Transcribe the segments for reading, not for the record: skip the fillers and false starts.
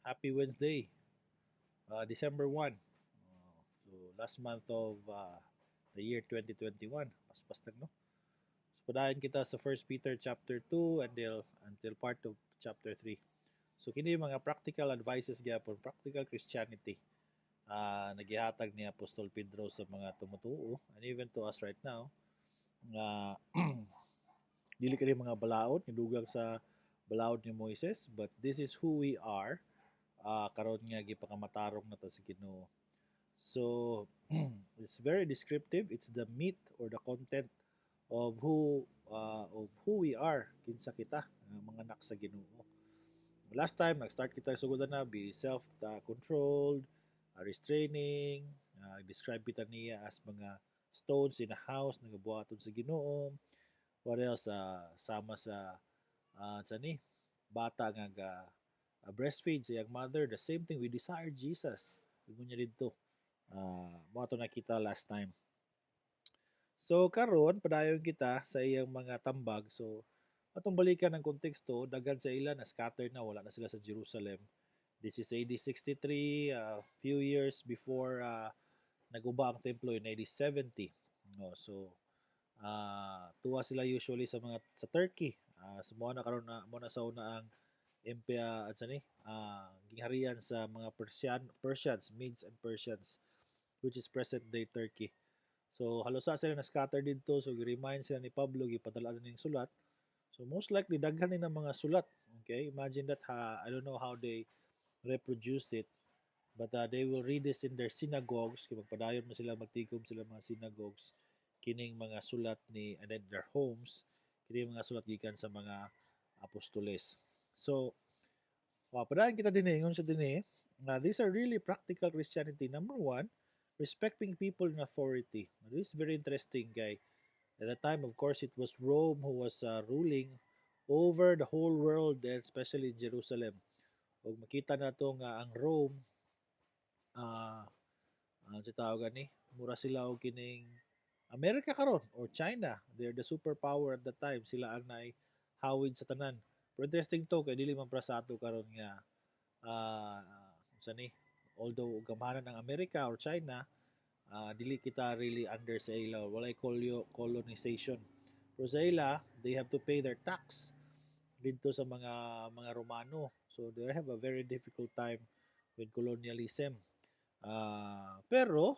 Happy Wednesday, December 1. So, last month of the year 2021. Paspas na, no? So, padayon kita sa First Peter chapter 2 until part of chapter 3. So, kini yung mga practical advices gyapon, practical Christianity. Nagihatag ni Apostol Pedro sa mga tumutuo and even to us right now nga dili kani mga balaod nidugang sa balaod ni Moises, but this is who we are karon nga gipakamatarong na ta sa Ginoo. So it's very descriptive. It's the meat or the content of who we are kinsa kita nga mga anak sa Ginoo. Last time nag-start kita sugodan na be self-controlled, restraining, describe kita niya as mga stones in a house nga buhaton sa Ginoo. What else? Sama sa sa ni bata nga breastfeed sa iyang mother. The same thing we desire Jesus. Ingon niya dito. Mo ato nakita last time. So karon padayon kita sa iyang mga tambag. So atong balikan ng konteksto, daghan sa ila na scattered na, wala na sila sa Jerusalem. This is AD 63, few years before naguba ang templo in AD 70. No, so tuwa sila usually sa mga sa Turkey. Sa mo na karon na mo na sa una ang empire at ni gingharian sa mga Persians, Medes and Persians, which is present day Turkey. So halos sa sila na scatter dito, so gi-remind sila ni Pablo gipadala na ning sulat. So most likely daghan ni ng mga sulat. Okay, imagine that. I don't know how they reproduce it, but they will read this in their synagogues. Kaya magpadayon mo sila, magtigom sila mga synagogues, kining mga sulat ni and then their homes, kining mga sulat gikan sa mga apostoles. So padayon kita din ingon sa din these are really practical Christianity. Number one, respecting people in authority. This is very interesting, guy. At the time, of course, it was Rome who was ruling over the whole world and especially Jerusalem. Ug makita nato nga ang Rome, uh, sa tawag ni, mura sila og kining America karon or China. They're the superpower at the time. Sila ang hawid sa tanan. Pero interesting to kay dili man para sa ato karon nga uh, sa ni, although gamahanan ng America or China, dili kita really under sa ila, walay colonization. Pero sa ila, they have to pay their tax dito sa mga Romano. So they have a very difficult time with colonialism. Pero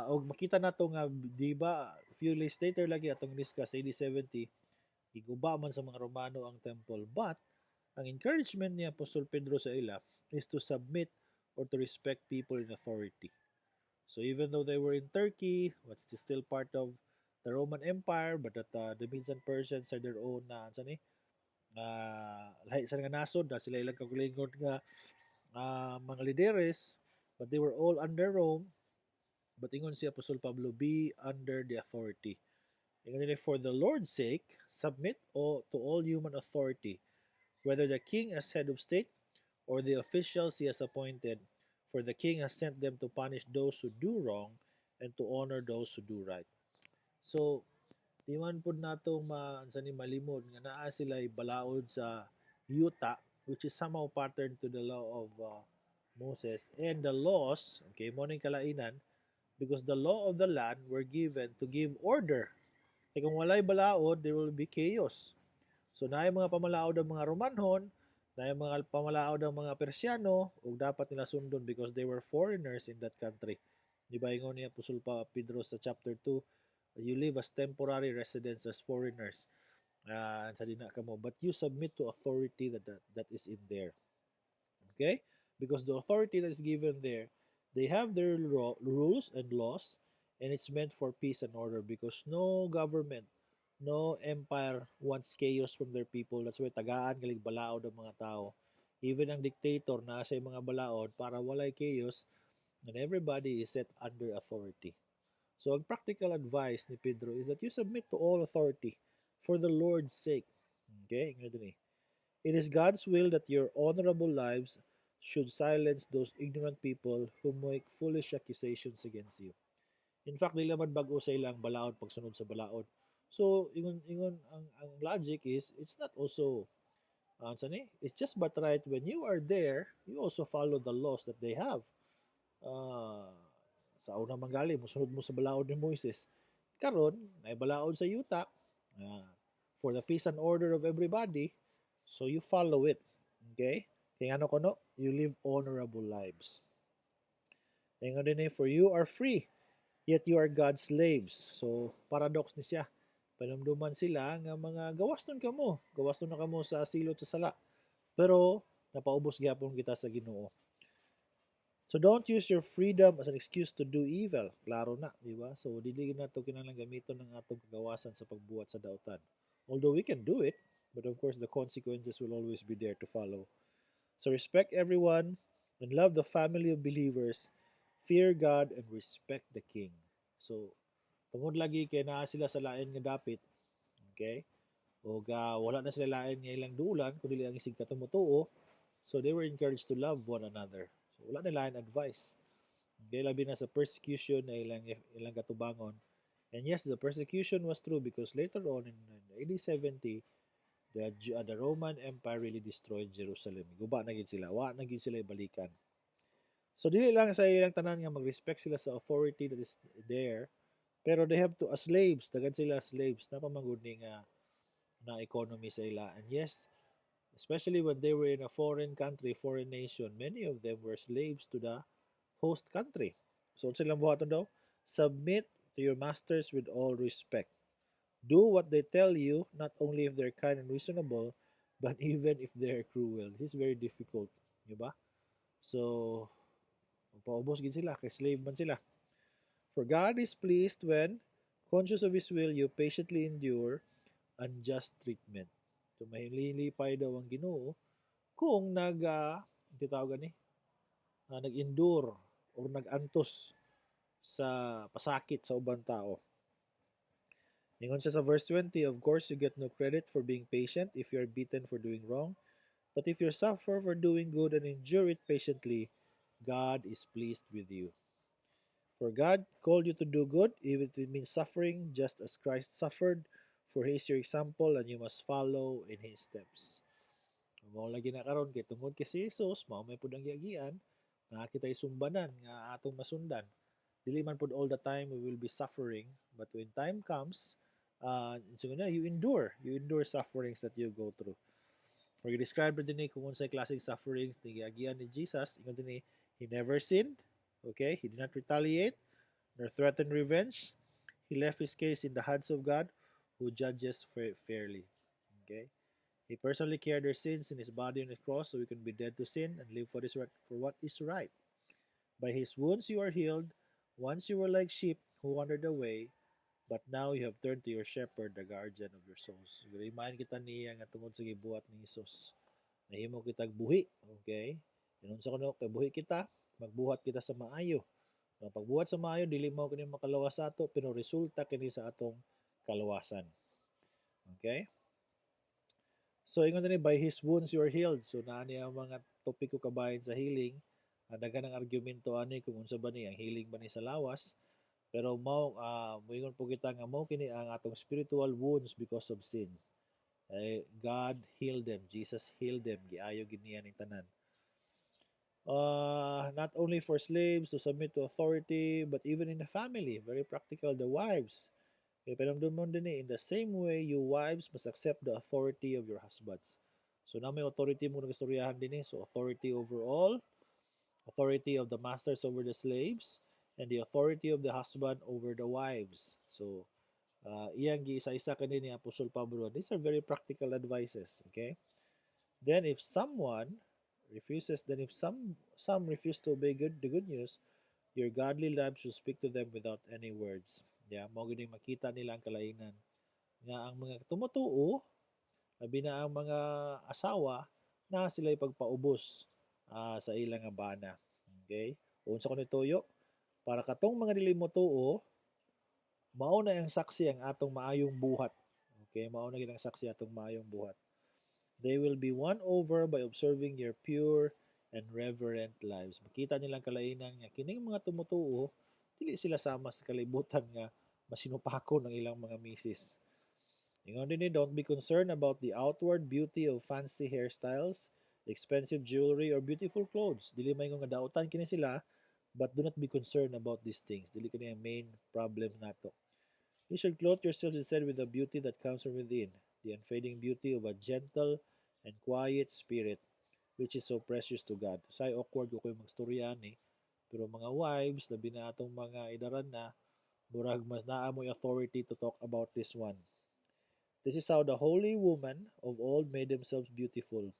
og makita nato nga di ba few days later lagi atong discuss AD 70 giguba man sa mga Romano ang temple, but ang encouragement ni Apostol Pedro sa ila is to submit or to respect people in authority. So even though they were in Turkey, what's still part of the Roman Empire, but that the Medes and Persians are their own lahi sa nga nasod na sila ilang kagulingon nga mga lideres, but they were all under Rome. But ingon si Apostol Pablo, be under the authority. Ingon nila, for the Lord's sake, submit to all human authority, whether the king as head of state or the officials he has appointed, for the king has sent them to punish those who do wrong and to honor those who do right. So, di man po nato ni malimod nga naa sila balaod sa yuta, which is somehow patterned to the law of Moses and the laws, okay, mo ning kalainan, because the law of the land were given to give order. Kaya kung walay balaod, there will be chaos. So naay mga pamalaod ang mga Romanhon, naay mga pamalaod ang mga Persiano, ug dapat nila sundon because they were foreigners in that country. Di ba ingon ni Apostol Pedro sa chapter 2, you live as temporary residents as foreigners. Sa dina ka mo, but you submit to authority that is in there. Okay? Because the authority that is given there, they have their rules and laws, and it's meant for peace and order because no government, no empire wants chaos from their people. That's why tagaan galing balaod ang mga tao. Even ang dictator na sa mga balaod para walay chaos and everybody is set under authority. So ang practical advice ni Pedro is that you submit to all authority for the Lord's sake. Okay? It is God's will that your honorable lives should silence those ignorant people who make foolish accusations against you. In fact, dili man bag-o sa ilang balaod pagsunod sa balaod. So, ingon ang logic is it's not also It's just but right when you are there, you also follow the laws that they have. Uh, sa una manggali, musunod mo sa balaod ni Moises. Karon, naibalaod sa yuta, uh, for the peace and order of everybody, so you follow it. Okay? Kaya ano ko no? You live honorable lives. Kaya din for you are free, yet you are God's slaves. So, paradox ni siya. Panamduman sila nga mga gawas nun kamo. Gawas nun na kamo sa silot sa sala. Pero, napaubos gyapon kita sa Ginoo. So don't use your freedom as an excuse to do evil. Klaro na, di ba? So dili na to kinahanglan gamiton ng atong kagawasan sa pagbuhat sa dautan. Although we can do it, but of course the consequences will always be there to follow. So respect everyone and love the family of believers, fear God and respect the king. So tungod lagi kay naa sila sa lain nga dapit, okay? O wala na sila lain nga ilang duulan kundi ang isig katumutuo. So they were encouraged to love one another. So wala nila ang advice. Okay, labi na sa persecution na ilang katubangon. And yes, the persecution was true because later on in AD 70, the Roman Empire really destroyed Jerusalem. Guba na gid sila. Wa na gid sila ibalikan. So dili lang sa ilang tanan nga mag-respect sila sa authority that is there, pero they have to as slaves, dagan sila slaves na pamangud ni nga na economy sa ila. And yes, especially when they were in a foreign country, foreign nation, many of them were slaves to the host country. So, silang buhaton daw, submit to your masters with all respect. Do what they tell you, not only if they're kind and reasonable, but even if they're cruel. This is very difficult. Di ba? So, paubos gid sila, kay slave man sila. For God is pleased when, conscious of His will, you patiently endure unjust treatment. So, mahilipay daw ang Ginoo kung tawag ni, nag-endure or nag-antos sa pasakit sa ubang tao. Ingon siya sa verse 20, of course, you get no credit for being patient if you are beaten for doing wrong. But if you suffer for doing good and endure it patiently, God is pleased with you. For God called you to do good, even if it means suffering, just as Christ suffered. For He is your example and you must follow in His steps. Mao lagi na karon kay tungod kay si Jesus, mao may pud ang giagian, na kita isumbanan nga atong masundan. Dili man pud all the time we will be suffering, but when time comes, so na you endure sufferings that you go through. For describe din ni kung unsay klaseng sufferings ni giagian ni Jesus, ingon din ni he never sinned, okay? He did not retaliate nor threaten revenge. He left his case in the hands of God who judges fairly. Okay? He personally carried our sins in his body on the cross so we can be dead to sin and live for what is right. By his wounds you are healed. Once you were like sheep who wandered away, but now you have turned to your shepherd, the guardian of your souls. Remind kita niya nga tungod sa gibuhat ni Jesus. Nahimo kitag buhi, okay? Inun sa kuno kay buhi kita, magbuhat kita sa maayo. Ang pagbuhat sa maayo dili mao kini makalawas sa ato, pero resulta kini sa atong kaluwasan. Okay? So, ingon ni by his wounds you are healed. So, naa niya ang mga topiko kabahin sa healing. Daghan ang argumento ani kung unsa ba ni ang healing ba ni sa lawas. Pero moingon po kita nga mao kini ang atong spiritual wounds because of sin. God healed them. Jesus healed them. Giayo gid niya ning tanan. Not only for slaves to submit to authority, but even in the family. Very practical. The wives. Pinamdumon din in the same way, you wives must accept the authority of your husbands. So na may authority mo nagastoryahan din So authority over all, authority of the masters over the slaves, and the authority of the husband over the wives. So iyang giisa-isa kanin ni Apostol Pablo. These are very practical advices, okay? Then if someone refuses, then if some refuse to obey the good news, your godly love should speak to them without any words. Yeah, mao gid makita nila ang kalainan. Nga ang mga tumutuo, labi na ang mga asawa, na sila ipagpaubos sa ilang nga bana. Okay? Unsa ko nituyo, para katong mga dili mo tuo, mao na ang saksi ang atong maayong buhat. Okay? Mao na gid ang saksi atong maayong buhat. They will be won over by observing your pure and reverent lives. Makita nilang kalainan nga kining mga tumutuo, dili sila sama sa kalibutan nga masinupako ng ilang mga misis. Ingon din ni, don't be concerned about the outward beauty of fancy hairstyles, expensive jewelry, or beautiful clothes. Dili may nga dautan kini sila, but do not be concerned about these things. Dili kini ang main problem nato. You should clothe yourselves instead with the beauty that comes from within, the unfading beauty of a gentle and quiet spirit, which is so precious to God. Say awkward ko kayo magstorya ni, pero mga wives, labi na atong mga idaran na, murag mas naamoy authority to talk about this one. This is how the holy women of old made themselves beautiful.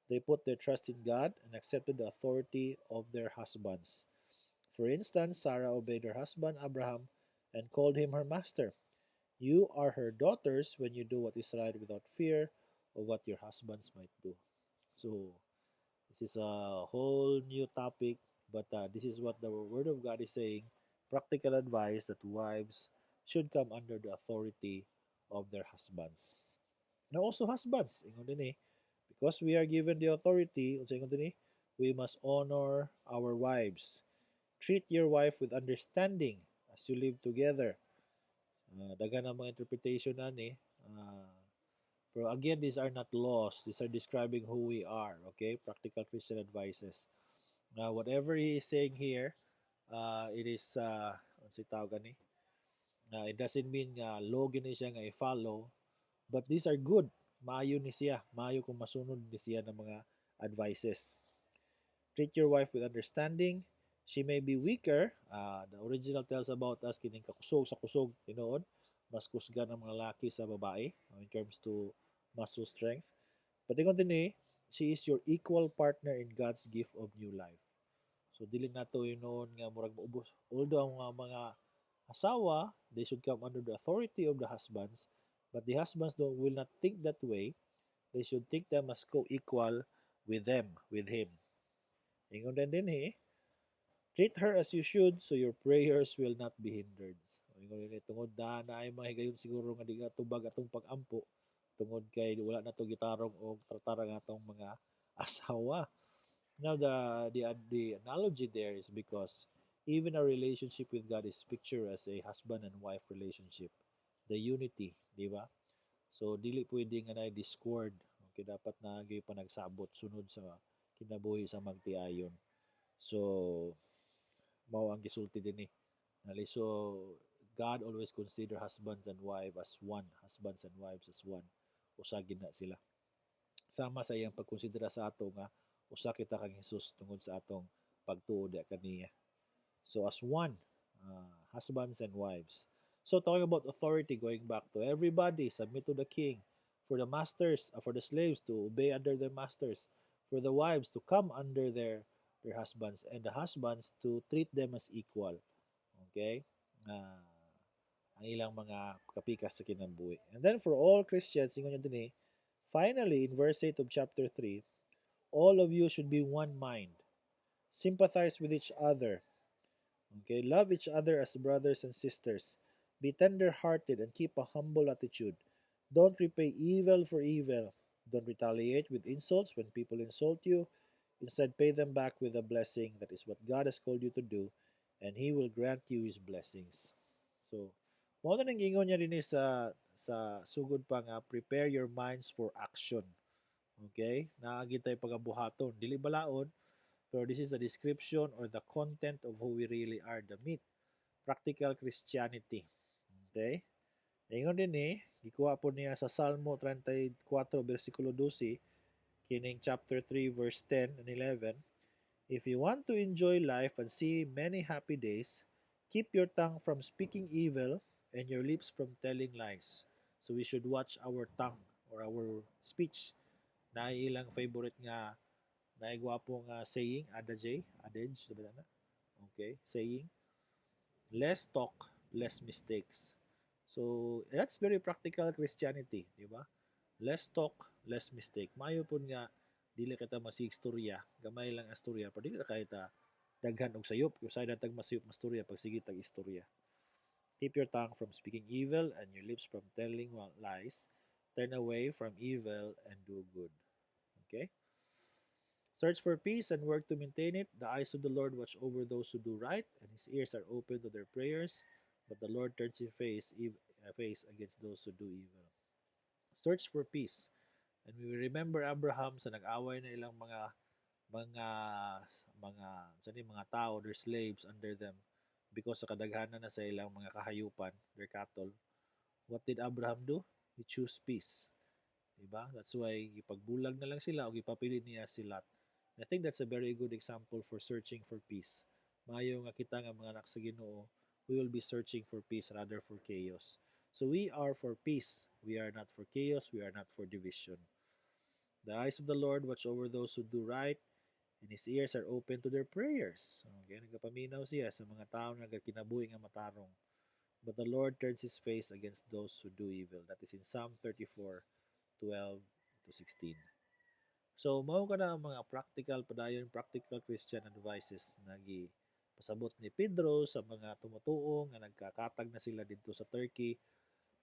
They put their trust in God and accepted the authority of their husbands. For instance, Sarah obeyed her husband Abraham and called him her master. You are her daughters when you do what is right without fear of what your husbands might do. So, this is a whole new topic, but this is what the Word of God is saying. Practical advice that wives should come under the authority of their husbands. Now also husbands, ingon din because we are given the authority, unsa ingon din we must honor our wives. Treat your wife with understanding as you live together. Daghan ang mga interpretation na ni. Pero again, these are not laws. These are describing who we are. Okay? Practical Christian advices. Now, whatever he is saying here, it is, ano si tawag ni? It doesn't mean nga law gini siya nga i-follow. But these are good. Maayo ni siya. Maayo kung masunod ni siya ng mga advices. Treat your wife with understanding. She may be weaker. The original tells about us kining kakusog sa kusog tinuod. Mas kusgan ang mga laki sa babae when it comes to muscle strength. But ingon din she is your equal partner in God's gift of new life. So dili nato yun nga murag maubos. Although ang mga asawa, they should come under the authority of the husbands, but the husbands will not think that way. They should think them as co-equal with them, with him. Ingon din treat her as you should so your prayers will not be hindered. So, ingon din tungod na ay mga higayon siguro nga di nga tubag atong pag-ampo tungod kay wala na to gitarong o tratarang atong mga asawa. Now the analogy there is because even a relationship with God is pictured as a husband and wife relationship. The unity, di ba? So dili pwede nga na discord. Okay, dapat na gyud panagsabot sunod sa kinabuhi sa magtiayon. So mao ang gisulti dinhi. So God always consider husbands and wife as one, husbands and wives as one. Usa gina sila. Sama sa iyang pagkonsidera sa ato nga usa kita kang Hesus tungod sa atong pagtuo kaniya. So as one, husbands and wives. So talking about authority, going back to everybody, submit to the king. For the masters, for the slaves to obey under their masters. For the wives to come under their husbands. And the husbands to treat them as equal. Okay? Ang ilang mga kapikas sa kinabuhi. And then for all Christians, ingon niya din finally, in verse 8 of chapter 3, all of you should be one mind. Sympathize with each other. Okay, love each other as brothers and sisters. Be tender-hearted and keep a humble attitude. Don't repay evil for evil. Don't retaliate with insults when people insult you. Instead, pay them back with a blessing. That is what God has called you to do, and He will grant you His blessings. So, mo na nang ingon niya din sa sugod pa nga, prepare your minds for action. Okay? Naagi tayo pagabuhaton. Dili balaod, pero this is a description or the content of who we really are, the meat. Practical Christianity. Okay? Ingon din gikuha po niya sa Salmo 34, versikulo 12, kining chapter 3, verse 10 and 11. If you want to enjoy life and see many happy days, keep your tongue from speaking evil and your lips from telling lies. So we should watch our tongue or our speech. Na ilang favorite nga naigwapo nga saying, adage, diba na? Okay, saying, less talk, less mistakes. So, that's very practical Christianity, di ba? Less talk, less mistake. Mayo po nga, dili kita masigstorya, gamay lang astorya, pero dili kahit daghan og sayop, yung sa datag masayop mastorya, pag sige tag istorya. Keep your tongue from speaking evil and your lips from telling lies. Turn away from evil and do good. Okay? Search for peace and work to maintain it. The eyes of the Lord watch over those who do right, and His ears are open to their prayers. But the Lord turns His face against those who do evil. Search for peace. And we remember Abraham sa nag-away na ilang mga mga tao, their slaves under them because sa kadaghanan na sa ilang mga kahayupan, their cattle. What did Abraham do? He chose peace. Diba? That's why ipagbulag na lang sila o ipapili niya si Lot. And I think that's a very good example for searching for peace. Mayo nga kita nga mga anak sa Ginoo, we will be searching for peace rather for chaos. So we are for peace. We are not for chaos. We are not for division. The eyes of the Lord watch over those who do right, and His ears are open to their prayers. Okay, nagapaminaw siya sa mga tao na nagkinabuhi nga matarong. But the Lord turns His face against those who do evil. That is in Psalm 34:12 to 16. So, mao ka na ang mga practical, padayon practical Christian advices na pasabot ni Pedro sa mga tumutuong nga nagkakatag na sila dito sa Turkey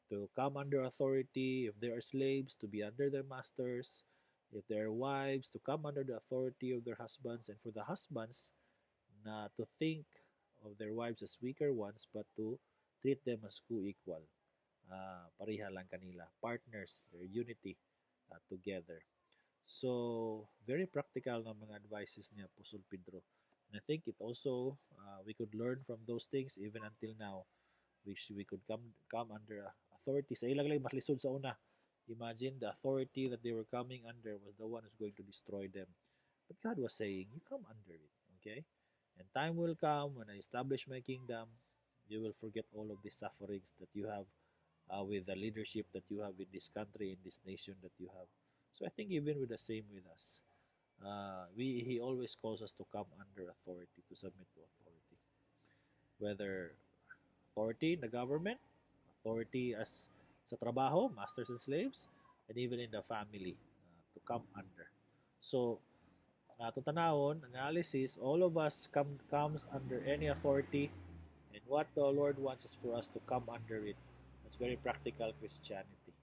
to come under authority, if they are slaves, to be under their masters, if they are wives, to come under the authority of their husbands, and for the husbands, na to think of their wives as weaker ones, but to treat them as co-equal. Pareha lang kanila. Partners, their unity together. So, very practical na mga advices niya, Apostol Pedro. And I think it also, we could learn from those things even until now. We could come under authority. Sa ilang lang mas lisod sa una. Imagine the authority that they were coming under was the one who's going to destroy them. But God was saying, you come under it. Okay? And time will come when I establish my kingdom, you will forget all of these sufferings that you have with the leadership that you have in this country, in this nation that you have. So I think even with the same with us, he always calls us to come under authority, to submit to authority. Whether authority in the government, authority as sa trabaho, masters and slaves, and even in the family, to come under. So, itong tanawon, analysis, all of us comes under any authority, and what the Lord wants is for us to come under it. That's very practical Christianity.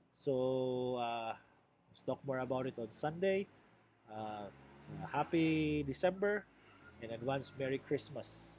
So, let's talk more about it on Sunday. Happy December, and advance Merry Christmas.